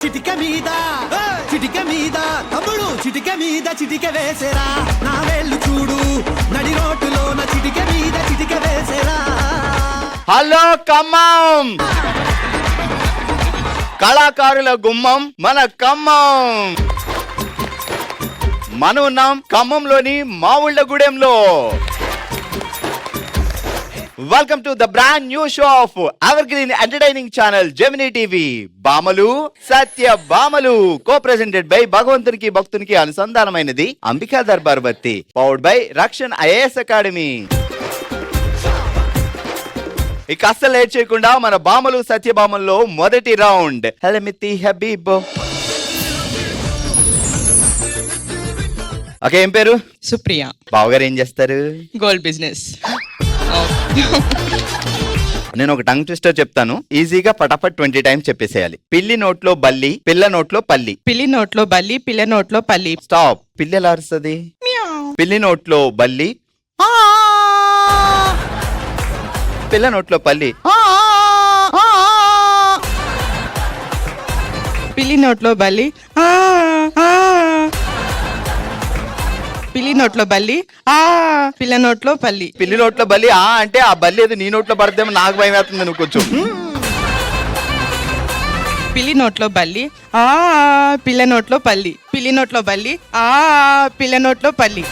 చిటిక మీద తమ్ముడు చిటిక మీద చిటిక వేసేరా నా వేళ్ళు చూడు నడి రోడ్డులోన చిటిక మీద చిటిక వేసేరా. హలో ఖమ్మం, కళాకారుల గుమ్మం మన ఖమ్మం. మనం ఉన్నాం ఖమ్మంలోని మావుళ్ళగూడెంలో. Welcome to the brand new show of evergreen entertaining channel Gemini TV. బామలు సత్య బామలు కో ప్రెజెంటెడ్ బై భగవంతునికి భక్తునికి అనుసంధానమైనది Ambika Darbar Batti, powered by Rakshan IAS academy. ఇక అస్సలు లేట్ చేయకుండా మన బామలు సత్యభామల్లో మొదటి రౌండ్. హెలమితి హబీబ్. ఓకే, ఏం పేరు? సుప్రియ. బావగారు ఏం చేస్తారు? Gold business. నేను ఒక టంగ్ ట్విస్టర్ చెప్తాను, ఈజీగా పటాపట్ 20 టైమ్స్ చెప్పేసేయాలి. పిల్లి నోట్లో బల్లి, పిల్ల నోట్లో పల్లి. పిల్లి నోట్లో బల్లి, పిల్ల నోట్లో పల్లి. స్టాప్. పిల్లి ఎలా అరుస్తుంది? పిల్లి నోట్లో బల్లి, పిల్ల నోట్లో పల్లి. పిల్లి నోట్లో బల్లి, పిల్లి నోట్లో బల్లి, పిల్ల నోట్లో పల్లి. పిల్లి నోట్లో బల్లి అంటే ఆ బల్లి ఏదో నీ నోట్లో పడితేమో నాకు భయం వేస్తుంది. నువ్వు కొంచెం. పిల్లి నోట్లో బల్లి, పిల్ల నోట్లో పల్లి. పిల్లి నోట్లో బల్లి, పిల్ల నోట్లో పల్లి.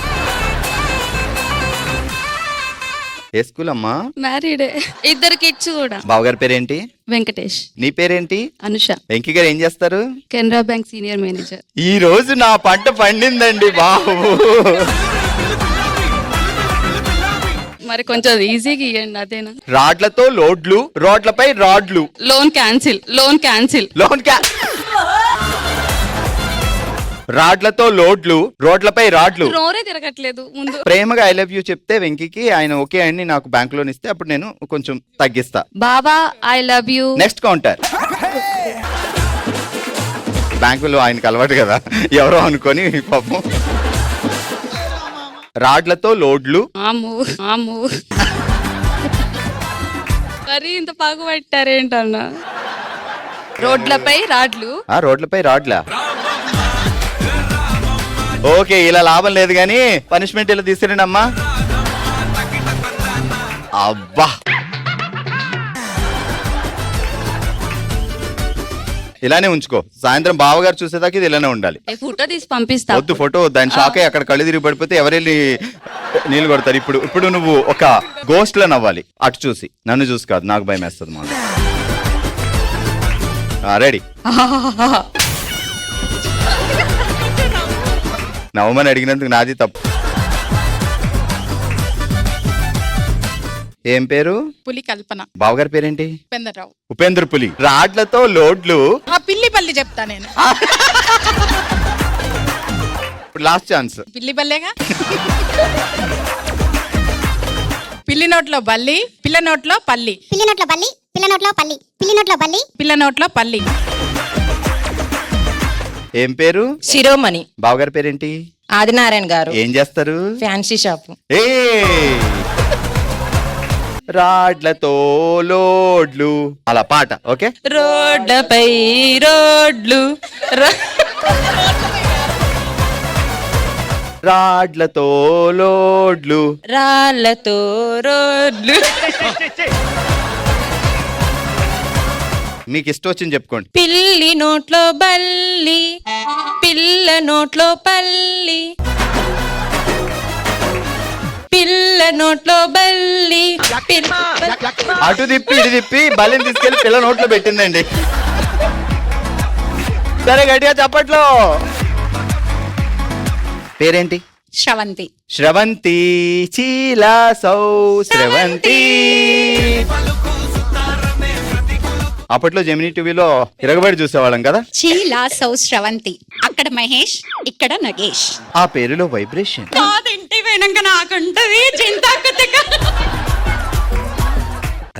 ఏ స్కూల్ అమ్మా? మ్యారీడే, 2 కిడ్స్ కూడా. బావగారి పేరేంటి? వెంకటేష్. నీ పేరేంటి? అనుష. వెంకీ గారు ఏం చేస్తారు? Canara bank senior manager. ఈ రోజు నా పంట పండిందండి బాబు. మరి కొంచెం ఈజీగా ఇవ్వండి. అదేనా? రాడ్లతో లోడ్లు, రోడ్లపై రాడ్లు. Loan cancel. రాడ్లతో లోడ్లు, రోడ్లపై రాడ్లు. నోరే తిరగట్లేదు ముందు. ప్రేమగా ఐ లవ్ యూ చెప్తే వెంకీకి ఆయన ఓకే అని నాకు బ్యాంక్ లోన్ ఇస్తే అప్పుడు నేను కొంచెం తగ్గిస్తా. బాబా I love you. Next counter. బ్యాంకులో ఆయనకు అలవాటు కదా, ఎవరో అనుకొని పాపం. రాడ్లతో లోడ్లు. మరి ఇంత పాగుపట్టారేంటన్నా? రోడ్లపై రాడ్లు. రోడ్లపై రాడ్లా? ఓకే, ఇలా లాభం లేదు కానీ పనిష్మెంట్ ఇలా తీసుకురండి అమ్మా. అబ్బా, ఇలానే ఉంచుకో. సాయంత్రం బావగారు చూసేదాకా ఇది ఇలానే ఉండాలి. ఫోటో తీసి పంపిస్తా. వద్దు ఫోటో, దాని షాకే అక్కడ కళ్ళు తిరిగి పడిపోతే ఎవరెళ్ళి నీళ్ళు కొడతారు. ఇప్పుడు నువ్వు ఒక గోస్ట్ లా నవ్వాలి, అటు చూసి. నన్ను చూసి కాదు, నాకు భయం వేస్తుంది మాట. రెడీ? నవ్వమని అడిగినందుకు నాది తప్పు. ఏం పేరు? పులి కల్పన. బావగారి పేరేంటి? ఉపేంద్రరావు. ఉపేంద్ర పులి. రాడ్లతో లోడ్లు. పిల్లి పల్లి చెప్తా నేను. Last chance. పిల్లి పల్లేగా. పిల్లి నోట్లో బల్లి, పిల్ల నోట్లో పల్లి. పిల్లి నోట్లో బల్లి, పిల్ల నోట్లో పల్లి. పిల్లి నోట్లో బల్లి, పిల్ల నోట్లో పల్లి. ఏం పేరు? శిరోమణి. బావగారి పేరేంటి? ఆదినారాయణ గారు. ఏం చేస్తారు? Fancy shop. రాడ్లతో లోడ్లు, అలా పాట. ఓకే. రోడ్లపై రోడ్లు, రాడ్లతో లోడ్లు, రాళ్లతో రోడ్లు. మీకు ఇష్టం వచ్చింది చెప్పుకోండి. పిల్లి నోట్లో బల్లి, పిల్ల నోట్లో పల్లి. పిల్ల నోట్లో బల్లి. అటు తిప్పి ఇటు తిప్పి బల్లిని తీసుకెళ్లి పిల్ల నోట్లో పెట్టిందండి. సరే, గట్టిగా చప్పట్లో. పేరేంటి? శ్రవంతి. శ్రవంతి. చీలా సౌ శ్రవంతి. అప్పట్లో జెమినీ టీవీలో ఇరగబడి చూసేవాళ్ళం కదా. చీలా సౌ శ్రవంతి. అక్కడ మహేష్, ఇక్కడ నగేష్. ఆ పేరులో వైబ్రేషన్. కాదింటి వెనక నాకుంటది చింతాకుతక.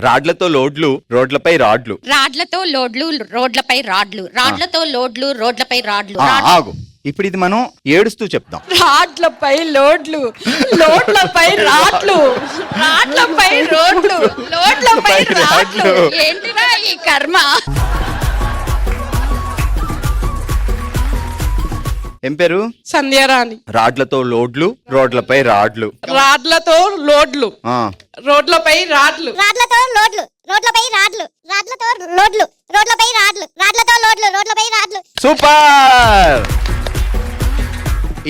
రాడ్లతో లోడ్లు, రోడ్లపై రాడ్లు. రాడ్లతో లోడ్లు, రోడ్లపై రాడ్లు. రాడ్లతో లోడ్లు, రోడ్లపై రాడ్లు. ఆగు, ఇప్పుడు ఇది మనం ఏడుస్తూ చెప్తాం. రాడ్లపై లోడ్లు, లోడ్లపై రాడ్లు. రాడ్లపై రోడ్లు, లోడ్లపై రాడ్లు. ఏంటిరా ఈ కర్మ? ఏం పేరు? సంధ్యారాణి. రాడ్లతో లోడ్లు, రోడ్లపై రాడ్లు. రాడ్లతో లోడ్లు, ఆ రోడ్లపై రాడ్లు. రాడ్లతో లోడ్లు రోడ్లపై రాడ్లు రాడ్లతో లోడ్లు రోడ్లపై రాడ్లు రాడ్లతో లోడ్లు రోడ్లపై రాడ్లు. సూపర్.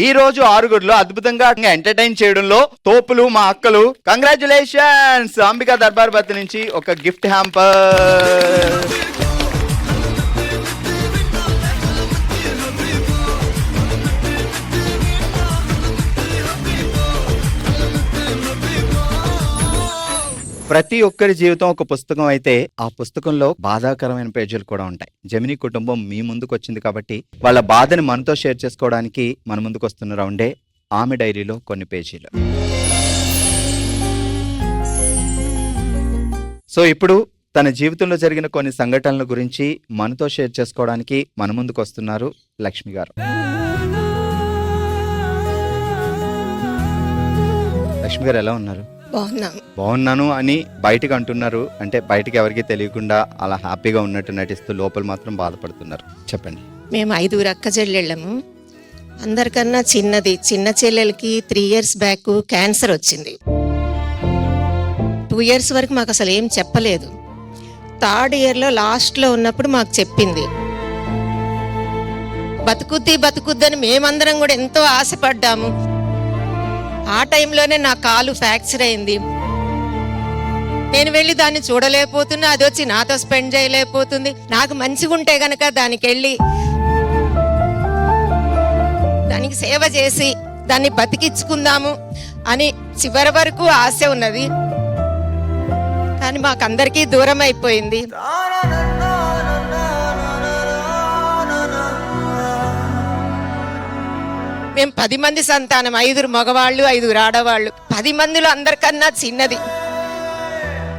ఈ రోజు ఆరుగురులో అద్భుతంగా ఎంటర్టైన్ చేయడంలో తోపులు మా అక్కలు. కంగ్రాచులేషన్స్. అంబికా దర్బార్ బత్తి నుంచి ఒక గిఫ్ట్ హ్యాంపర్. ప్రతి ఒక్కరి జీవితం ఒక పుస్తకం అయితే ఆ పుస్తకంలో బాధాకరమైన పేజీలు కూడా ఉంటాయి. జెమినీ కుటుంబం మీ ముందుకు వచ్చింది కాబట్టి వాళ్ళ బాధని మనతో షేర్ చేసుకోవడానికి మన ముందుకు వస్తున్న రౌండే ఆమె డైరీలో కొన్ని పేజీలు. సో ఇప్పుడు తన జీవితంలో జరిగిన కొన్ని సంఘటనల గురించి మనతో షేర్ చేసుకోవడానికి మన ముందుకు వస్తున్నారు లక్ష్మి గారు. లక్ష్మి గారు ఎలా ఉన్నారు? బాగున్నాను అని బయటకు అంటున్నారు, అంటే బయటకు ఎవరికి తెలియకుండా అలా హ్యాపీగా ఉన్నట్టు నటిస్తూ లోపల మాత్రం బాధపడుతున్నారు. చెప్పండి. మేము 5 అక్క చెల్లెళ్ళము. అందరికన్నా చిన్నది, చిన్న చెల్లెలకి 3 years బ్యాక్ క్యాన్సర్ వచ్చింది. 2 years వరకు మాకు అసలు ఏం చెప్పలేదు. 3rd yearలో లాస్ట్లో ఉన్నప్పుడు మాకు చెప్పింది. బతుకుద్దని మేమందరం కూడా ఎంతో ఆశపడ్డాము. ఆ టైంలోనే నా కాలు ఫ్రాక్చర్ అయింది. నేను వెళ్ళి దాన్ని చూడలేకపోతున్నా, అది వచ్చి నాతో స్పెండ్ చేయలేకపోతుంది. నాకు మంచిగా ఉంటే గనక దానికి వెళ్ళి దానికి సేవ చేసి దాన్ని బతికించుకుందాము అని చివరి వరకు ఆశ ఉన్నది. కానీ మాకందరికీ దూరం అయిపోయింది. మేము 10 మంది సంతానం, 5 మగవాళ్ళు 5 ఆడవాళ్ళు. 10 మందిలో అందరికన్నా చిన్నది.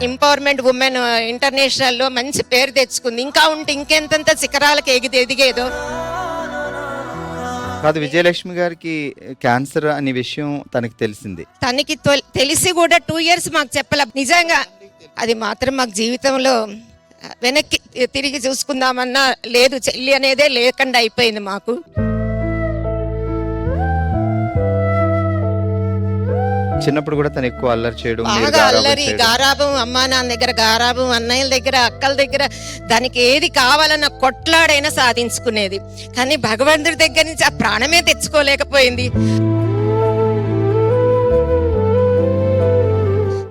ఎంపవర్మెంట్ ఉమెన్ ఇంటర్నేషనల్లో మంచి పేరు తెచ్చుకుంది. ఇంకా ఉంటే ఇంకెంతంత శిఖరాలకు ఎదిగేదో. కాదు, విజయలక్ష్మి గారికి క్యాన్సర్ అనే విషయం తనకి తెలిసింది. తనకి తెలిసి కూడా 2 years మాకు చెప్పలే. నిజంగా అది మాత్రం మాకు జీవితంలో వెనక్కి తిరిగి చూసుకుందామన్నా లేదు. చెల్లి అనేదే లేకుండా అయిపోయింది మాకు. చిన్నప్పుడు కూడా తను ఎక్కువ అల్లరి చేయడం, బాగా అల్లరి, గారాబం, అమ్మా నాన్న దగ్గర గారాబం, అన్నయ్యల దగ్గర, అక్కల దగ్గర. దానికి ఏది కావాలన్న కొట్లాడైనా సాధించుకునేది. కానీ భగవంతుడి దగ్గర నుంచి ఆ ప్రాణమే తెచ్చుకోలేకపోయింది.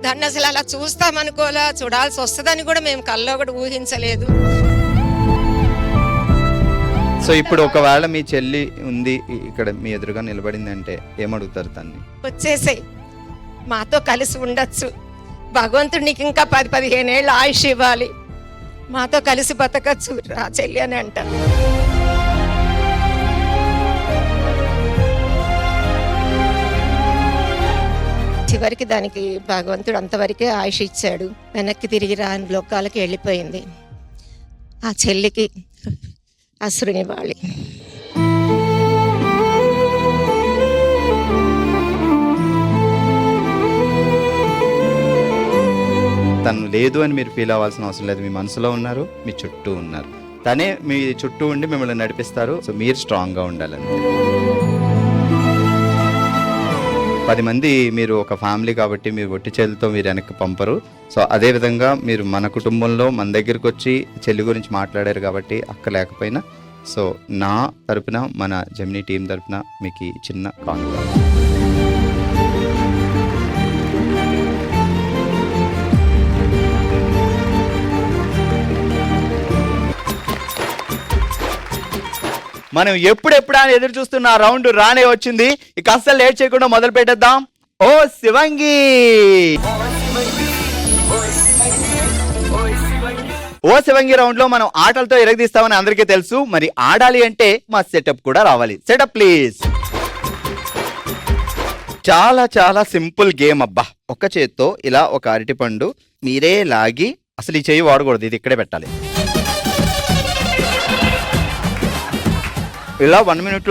దాన్ని అసలు అలా చూస్తామనుకోలా, చూడాల్సి వస్తుందని కూడా మేము కల్లో కూడా ఊహించలేదు. సో ఇప్పుడు ఒకవేళ మీ చెల్లి ఉంది ఇక్కడ మీ ఎదురుగా నిలబడింది అంటే ఏమడుగుతారు తన్ని? వచ్చేసాయి, మాతో కలిసి ఉండొచ్చు. భగవంతుడు నీకు ఇంకా 10-15 ఏళ్ళు ఆయుష్ ఇవ్వాలి, మాతో కలిసి బతకచ్చు రా చెల్లి అని అంట. చివరికి దానికి భగవంతుడు అంతవరకే ఆయుష్ ఇచ్చాడు. వెనక్కి తిరిగి రాని లోకాలకి వెళ్ళిపోయింది. ఆ చెల్లికి అసురునివ్వాలి. తను లేదు అని మీరు ఫీల్ అవ్వాల్సిన అవసరం లేదు. మీ మనసులో ఉన్నారు, మీ చుట్టూ ఉన్నారు. తనే మీ చుట్టూ ఉండి మిమ్మల్ని నడిపిస్తారు. సో మీరు స్ట్రాంగ్గా ఉండాలంతే. 10 మంది మీరు ఒక ఫ్యామిలీ కాబట్టి మీరు ఒట్టి చేతులతో మీరు వెనక్కి పంపరు. సో అదేవిధంగా మీరు మన కుటుంబంలో మన దగ్గరికి వచ్చి చెల్లి గురించి మాట్లాడారు కాబట్టి అక్క లేకపోయినా, సో నా తరపున మన జెమినీ టీం తరపున మీకు చిన్న కానుక. మనం ఎప్పుడెప్పుడా ఎదురు చూస్తున్న రౌండ్ రానే వచ్చింది. ఇక అస్సలు లేట్ చేయకుండా మొదలు పెట్టేద్దాం. ఓ శివంగి, ఓ శివంగి రౌండ్ లో మనం ఆటలతో ఎరగదీస్తామని అందరికీ తెలుసు. మరి ఆడాలి అంటే మా సెటప్ కూడా రావాలి. Setup please. చాలా చాలా సింపుల్ గేమ్ అబ్బా. ఒక చేత్తో ఇలా ఒక అరటిపండు మీరే లాగి, అసలు ఈ చెయ్యి వాడకూడదు, ఇది ఇక్కడే పెట్టాలి. ఇలా 1 minute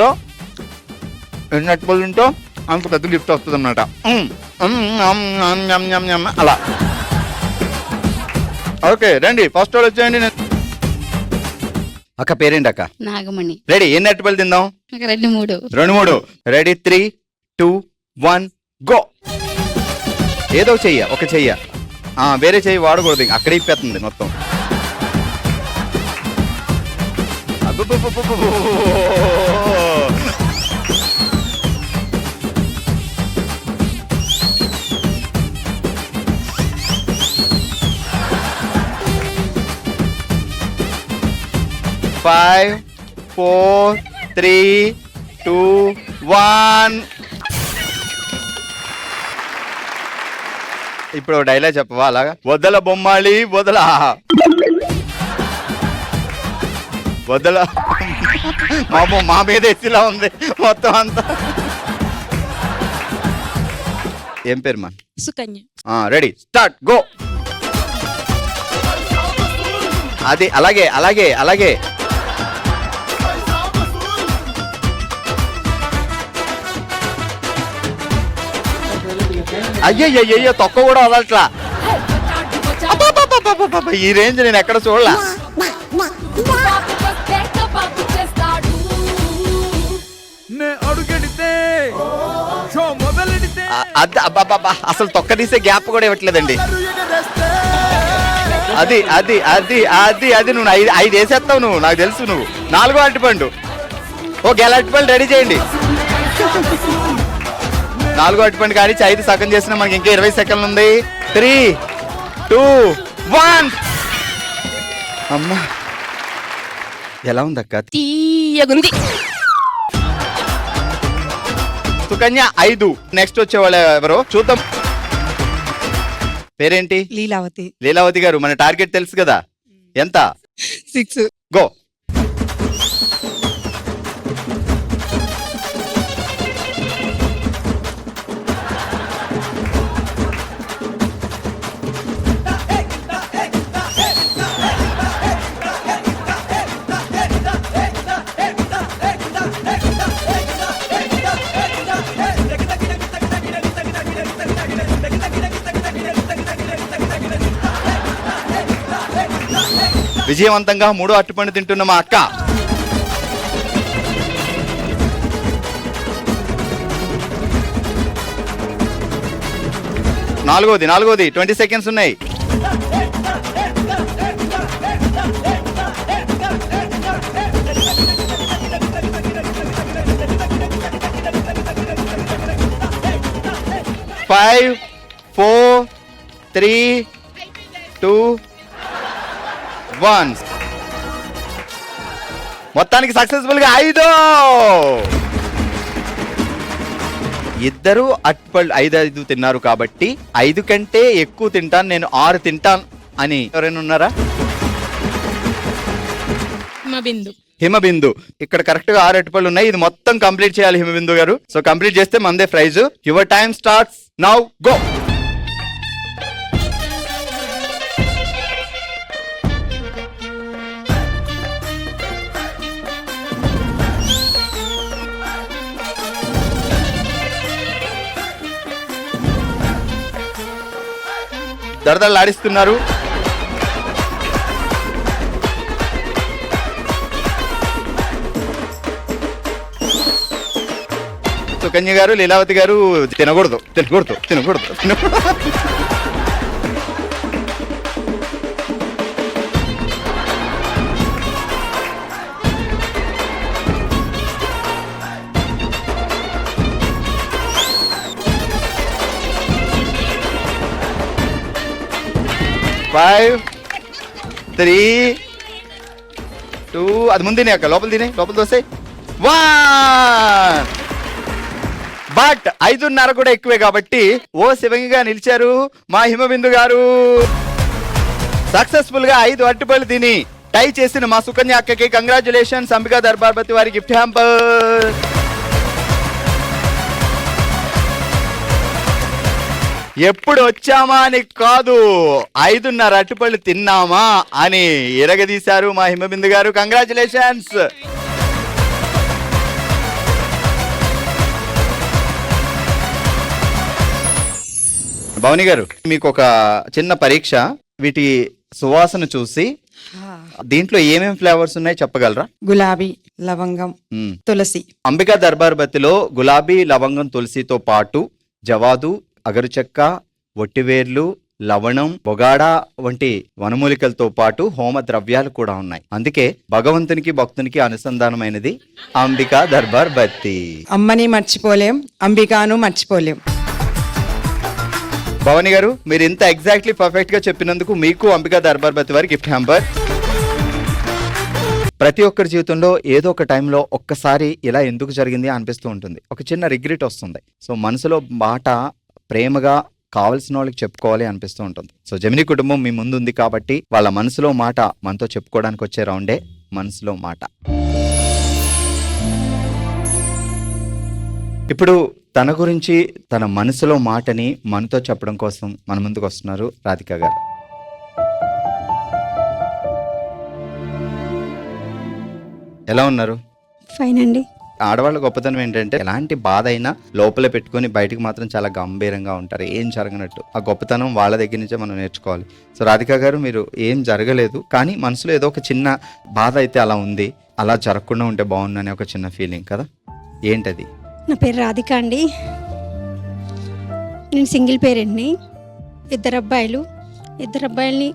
ఎన్ని అరటిపళ్ళు ఉంటో అంత పెద్ద గిఫ్ట్ వస్తుంది అన్నమాట. అలా ఓకే రండి, ఫస్ట్ వాళ్ళు వచ్చేయండి. అక్క పేరేంటి అక్క? నాగమణి. రెడీ? ఎన్ని అరటిపళ్ళు తిందాం? ఒక 2 3. 2 3. రెడీ? 3 2 1 గో. ఏదో చెయ్య, ఒక చెయ్య, వేరే చెయ్యి వాడకూడదు, అక్కడే ఇప్పేస్తుంది మొత్తం. అబ్బబ్బబ్బబ్బబ్బో. Five, 4 3 2 1. ఇప్పుడు డైలాగ్ చెప్పవా అలాగా? వదల బొమ్మాళి వదల, వదల. మా మీద ఎత్తిలా ఉంది మొత్తం అంతా. ఏం పేరు మా? సుకన్య. Ready start go. అది అలాగే అలాగే అలాగే. అయ్యయ్యో తొక్క కూడా వదలట్లా. ఈ రేంజ్ నేను ఎక్కడ చూడలా. అసలు తొక్క తీసే గ్యాప్ కూడా ఇవ్వట్లేదండి. అది అది అది అది అది నువ్వు 5 వేసేస్తావు నువ్వు, నాకు తెలుసు. నువ్వు 4వ అరటిపండు. ఓ గెల అరటిపండు రెడీ చేయండి. 4వ అరటిపండు కానీ 5 సగం చేసిన మనకి ఇంకా 20 సెకండ్లు ఉంది. 3 2 1. అమ్మా ఎలా ఉంది అక్క? తీయగుంది. సుకన్య 5. నెక్స్ట్ వచ్చేవాళ్ళు ఎవరో చూద్దాం. పేరేంటి? లీలావతి. లీలావతి గారు, మన టార్గెట్ తెలుసు కదా, ఎంత? 6. గో. విజయవంతంగా 3వ అరటిపండు తింటున్న మా అక్క. నాలుగోది 20 సెకండ్స్ ఉన్నాయి. Five 4 3 2 1. మొత్తానికి సక్సెస్ఫుల్ గా 5. ఇద్దరు అరటిపళ్ళు 5 తిన్నారు కాబట్టి 5 కంటే ఎక్కువ తింటాను నేను, 6 తింటాను అని ఎవరైనా ఉన్నారా? హిమబిందు. హిమబిందు. ఇక్కడ కరెక్ట్ గా 6 అరటిపళ్ళు ఉన్నాయి. ఇది మొత్తం కంప్లీట్ చేయాలి హిమబిందు గారు. సో కంప్లీట్ చేస్తే మందే prize. Your time starts now go. దరదలు ఆడిస్తున్నారు. సుకన్య గారు, లీలావతి గారు తినకూడదు. 5 3 2. అది ముందు తినే అక్క, లోపల తినే, లోపల దోసే. 1. బట్ 5.5 కూడా ఎక్కువే కాబట్టి ఓ శివంగిగా నిలిచారు మా హిమబిందు గారు. సక్సెస్ఫుల్ గా 5 అరటిపళ్ళు తిని టై చేసిన మా సుకన్య అక్కకి కంగ్రాచులేషన్స్. అంబికా దర్బార్పతి వారి గిఫ్ట్ హ్యాంపర్. ఎప్పుడు వచ్చామా అని కాదు, 5.5 అరటిపళ్ళు తిన్నామా అని ఎరగదీశారు మా హిమబిందు గారు. కంగ్రాచులేషన్స్. భవని గారు, మీకు ఒక చిన్న పరీక్ష. వీటి సువాసన చూసి దీంట్లో ఏమేమి ఫ్లేవర్స్ ఉన్నాయి చెప్పగలరా? గులాబీ, లవంగం, మ్మ్. తులసి. అంబికా దర్బార్ బత్తిలో గులాబీ, లవంగం, తులసితో పాటు జవాదు, అగరు చెక్క, ఒట్టివేర్లు, లవణం, బొగాడా వంటి వనమూలికలతో పాటు హోమ ద్రవ్యాలు కూడా ఉన్నాయి. అందుకే భగవంతునికి భక్తునికి అనుసంధానమైనది అంబికా దర్బార్ బత్తి. అమ్మని మర్చిపోలేం, అంబికాను మర్చిపోలేం. భవాని గారు, మీరు ఇంత ఎగ్జాక్ట్లీ పర్ఫెక్ట్ గా చెప్పినందుకు మీకు అంబికా దర్బార్ బత్తి వారి గిఫ్ట్ హ్యాంబర్. ప్రతి ఒక్కరి జీవితంలో ఏదో ఒక టైంలో ఒక్కసారి ఇలా ఎందుకు జరిగింది అనిపిస్తూ ఉంటుంది. ఒక చిన్న రిగ్రెట్ వస్తుంది. సో మనసులో మాట ప్రేమగా కావలసిన వాళ్ళకి చెప్పుకోవాలి అనిపిస్తూ ఉంటుంది. సో జెమినీ కుటుంబం మీ ముందు ఉంది కాబట్టి వాళ్ళ మనసులో మాట మనతో చెప్పుకోవడానికి వచ్చే రౌండే మనసులో మాట. ఇప్పుడు తన గురించి తన మనసులో మాటని మనతో చెప్పడం కోసం మన ముందుకు వస్తున్నారు రాధిక గారు. ఎలా ఉన్నారు? ఫైన్ అండి. ఆడవాళ్ళ గొప్పతనం ఏంటంటే ఎలాంటి బాధ అయినా లోపల పెట్టుకొని బయటకు మాత్రం చాలా గంభీరంగా ఉంటారు, ఏం జరగనట్టు. ఆ గొప్పతనం వాళ్ళ దగ్గర నుంచే మనం నేర్చుకోవాలి. సో రాధిక గారు, మీరు ఏం జరగలేదు కానీ మనసులో ఏదో ఒక చిన్న బాధ అయితే అలా ఉంది, అలా జరగకుండా ఉంటే బాగుందని ఒక చిన్న ఫీలింగ్ కదా, ఏంటది? నా పేరు రాధిక అండి. నేను సింగిల్ పేరెంట్ని. ఇద్దరు అబ్బాయిల్ని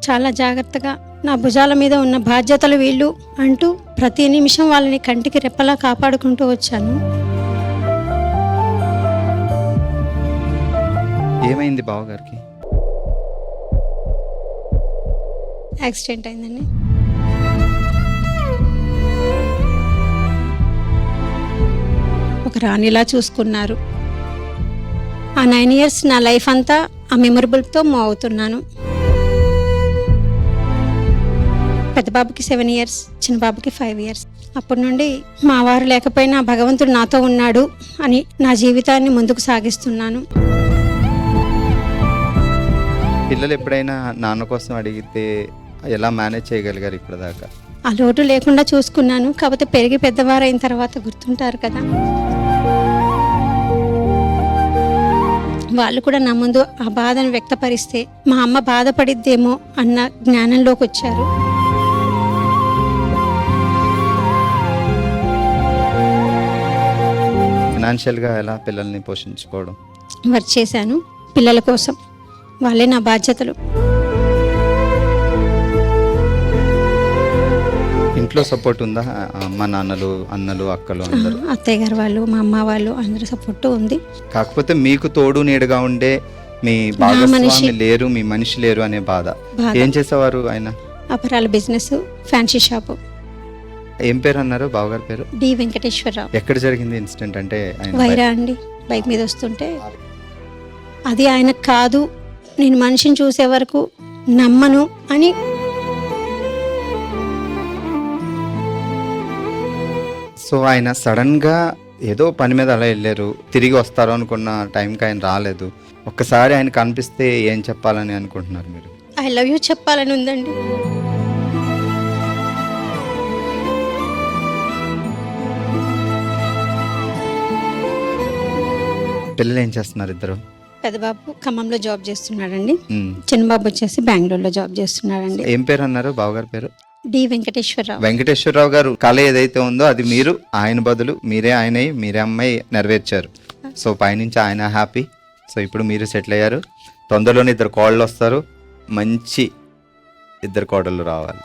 చాలా జాగ్రత్తగా నా భుజాల మీద ఉన్న బాధ్యతలు వీళ్ళు అంటూ ప్రతి నిమిషం వాళ్ళని కంటికి రెప్పలా కాపాడుకుంటూ వచ్చాను. ఏమైంది బావగారికి? యాక్సిడెంట్ అయిందండి. ఒక రాణిలా చూసుకున్నారు. ఆ 9 years నా లైఫ్ అంతా ఆ మెమొరబుల్తో మూవ్ అవుతున్నాను. పెద్ద బాబుకి 7 years, చిన్న బాబుకి 5 years. అప్పటి నుండి మా వారు లేకపోయినా భగవంతుడు నాతో ఉన్నాడు అని నా జీవితాన్ని ముందుకు సాగిస్తున్నాను. పిల్లలు ఎప్పుడైనా నాన్న కోసం అడిగితే ఎలా మేనేజ్ చేయగలిగారు ఇప్పటిదాకా? ఆ లోటు లేకుండా చూసుకున్నాను. కాకపోతే పెరిగి పెద్దవారు అయిన తర్వాత గుర్తుంటారు కదా, వాళ్ళు కూడా నా ముందు ఆ బాధను వ్యక్తపరిస్తే మా అమ్మ బాధపడిద్దేమో అన్న జ్ఞానంలోకి వచ్చారు. ఫైనాన్షియల్గా ఎలా పిల్లల్ని పోషించుకోవడం? వర్క్ చేశాను పిల్లల కోసం, వాళ్ళే నా బాధ్యతలు. ఇంట్లో సపోర్ట్ ఉందా? అమ్మ, నాన్నలు, అన్నలు, అక్కలు అందరూ? అత్తయ్య గారు వాళ్ళు, మా అమ్మ వాళ్ళు అందరి సపోర్ట్ ఉంది. కాకపోతే మీకు తోడు నీడుగా ఉండే మీ భాగస్వామి లేరు, మీ మనిషి లేరు అనే బాధ. ఏం చేసేవారు ఆయన? అపరాల బిజినెస్, ఫ్యాన్సీ షాపు. ఏం పేరు అన్నారు బావగారి పేరు? డి వెంకటేశ్వరరావు. ఎక్కడ జరిగింది ఇన్సిడెంట్? అంటే వైరా అండి, బైక్ మీద వస్తుంటే అది ఆయనకు కాదు, నేను మనిషిని చూసే వరకు నమ్మను అని. సో ఆయన సడన్ గా ఏదో పని మీద అలా వెళ్ళారు, తిరిగి వస్తారు అనుకున్న టైంకి ఆయన రాలేదు. ఒక్కసారి ఆయన కనిపిస్తే ఏం చెప్పాలని అనుకుంటున్నారు మీరు? ఐ లవ్ యూ చెప్పాలని ఉందండి. పిల్లలు ఏం చేస్తున్నారు ఇద్దరు? పెద్ద బాబు ఖమ్మంలో జాబ్ చేస్తున్నాడండి, చిన్న బాబు వచ్చేసి బెంగళూరులో జాబ్ చేస్తున్నాడండి. ఏం పేరు అన్నారు బావగారి పేరు? డి వెంకటేశ్వరరావు. వెంకటేశ్వరరావు గారు కళ ఏదైతే ఉందో అది మీరు ఆయన బదులు మీరే ఆయన మీరే అమ్మాయి నెరవేర్చారు. సో పైనుంచి ఆయన హ్యాపీ. సో ఇప్పుడు మీరు సెటిల్ అయ్యారు. తొందరలోనే ఇద్దరు కోడళ్ళు వస్తారు, మంచి ఇద్దరు కోడళ్ళు రావాలి.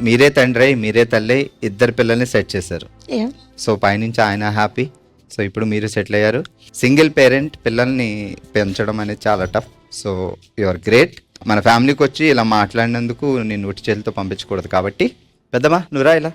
మీరే తండ్రి మీరే తల్లి, ఇద్దరు పిల్లల్ని సెట్ చేశారు. సో పైనుంచి ఆయన హ్యాపీ. సో ఇప్పుడు మీరు సెటిల్ అయ్యారు. సింగిల్ పేరెంట్ పిల్లల్ని పెంచడం అనేది చాలా tough. So you are great. మన ఫ్యామిలీకి వచ్చి ఇలా మాట్లాడినందుకు నేను ఉట్టి చేతితో పంపించకూడదు కాబట్టి పెద్దమ్మా నువ్వురా ఇలా.